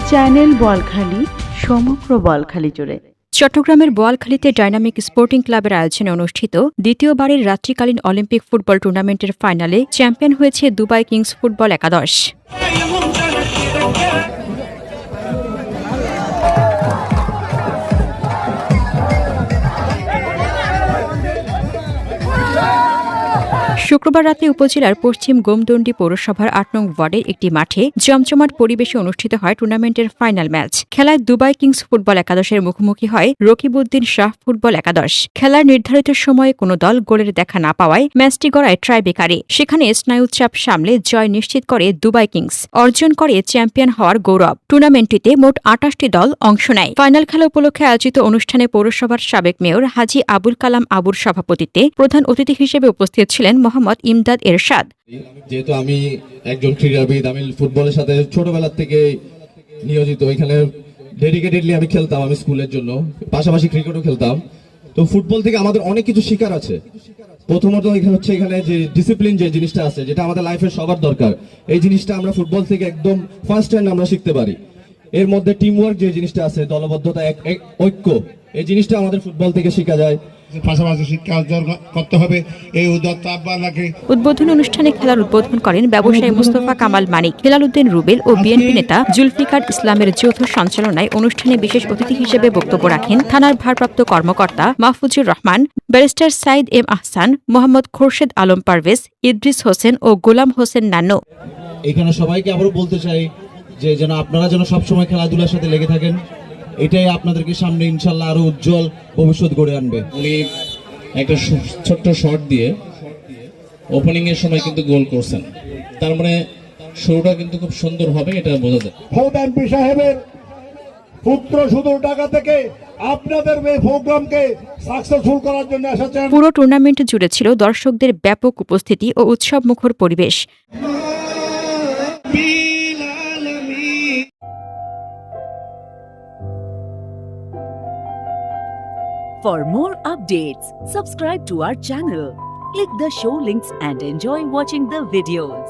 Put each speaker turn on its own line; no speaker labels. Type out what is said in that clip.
Channel Balkhali, সমগ্র বলখালি জুড়ে।
চট্টগ্রামের বোয়ালখালীতে ডাইনামিক স্পোর্টিং ক্লাবের আয়োজনে অনুষ্ঠিত দ্বিতীয়বারের রাত্রিকালীন অলিম্পিক ফুটবল টুর্নামেন্টের ফাইনালে চ্যাম্পিয়ন হয়েছে দুবাই কিংস ফুটবল একাদশ। শুক্রবার রাতে উপজেলার পশ্চিম গোমদণ্ডী পৌরসভার ৮ নং ওয়ার্ডের একটি মাঠে জমজমাট পরিবেশে অনুষ্ঠিত হয় টুর্নামেন্টের ফাইনাল ম্যাচ। খেলায় দুবাই কিংস ফুটবল একাদশের মুখোমুখি হয় রকিবউদ্দিন শাহ ফুটবল একাদশ। খেলার নির্ধারিত সময়ে কোনো দল গোলের দেখা না পাওয়ায় ম্যাচটি গড়ায় ট্রাইবেকারে। সেখানে স্নায়ুচাপ সামলে জয় নিশ্চিত করে দুবাই কিংস, অর্জন করে চ্যাম্পিয়ন হওয়ার গৌরব। টুর্নামেন্টটিতে মোট ২৮টি দল অংশ নেয়। ফাইনাল খেলা উপলক্ষে আয়োজিত অনুষ্ঠানে পৌরসভার সাবেক মেয়র হাজী আবুল কালাম আবুর সভাপতিত্বে প্রধান অতিথি হিসেবে উপস্থিত ছিলেন মোহাম্মদ ইমদাদ এরশাদ।
যেহেতু আমি একজন ক্রীড়াবিদ, আমি ফুটবলের সাথে ছোটবেলা থেকে নিয়োজিত, এখানে ডেডিকেটেডলি আমি খেলতাম, আমি স্কুলের জন্য, পাশাপাশি ক্রিকেটও খেলতাম। তো ফুটবল থেকে আমাদের অনেক কিছু শেখার আছে। প্রথমত এখানে যে ডিসিপ্লিন যে জিনিসটা আছে, যেটা আমাদের লাইফের সবার দরকার, এই জিনিসটা আমরা ফুটবল থেকে একদম ফার্স্ট হ্যান্ড আমরা শিখতে পারি। এর মধ্যে টিম ওয়ার্ক যে জিনিসটা আছে, দলবদ্ধতা, ঐক্য, এই জিনিসটা আমাদের ফুটবল থেকে শেখা যায়।
পাশাপাশি শিক্ষা অর্জন করতে হবে, এই উদ্যোক্তা আহ্বানকে।
উদ্বোধনী অনুষ্ঠানে খেলার উদ্বোধন করেন ব্যবসায়ী মুস্তফা কামাল মানিক, হেলালুদ্দিন রুবেল ও বিএনপি নেতা জুলফিকার ইসলামের যৌথ সঞ্চালনায় অনুষ্ঠানে বিশেষ অতিথি হিসেবে বক্তব্য রাখেন থানার ভারপ্রাপ্ত কর্মকর্তা মাহফুজুর রহমান, ব্যারিস্টার সাইদ এম আহসান, মোহাম্মদ খোরশেদ আলম পারভেজ, ইদ্রিস হোসেন ও গোলাম হোসেন নান্নু।
এখানে সবাইকে আবারও বলতে চাই যে যেন আপনারা যেন সবসময় খেলাধুলার সাথে লেগে থাকেন। এটাই আপনাদেরকে সামনে ইনশাল্লাহ আরো উজ্জ্বল ভবিষ্যৎ গড়ে আনবে।
উনি একটা ছোট্ট শট দিয়ে ওপেনিং এর সময় কিন্তু গোল করছেন, তার মানে শুরুটা কিন্তু খুব সুন্দর হবে, এটা বোঝা যায়।
এমপি সাহেবের পুত্র সুদূর ঢাকা থেকে আপনাদের এই প্রোগ্রামকে সাকসেসফুল করার জন্য এসেছেন।
পুরো টুর্নামেন্ট জুড়ে ছিল দর্শকদের ব্যাপক উপস্থিতি ও উৎসবমুখর পরিবেশ।
For more updates, subscribe to our channel, click the show links and enjoy watching the videos.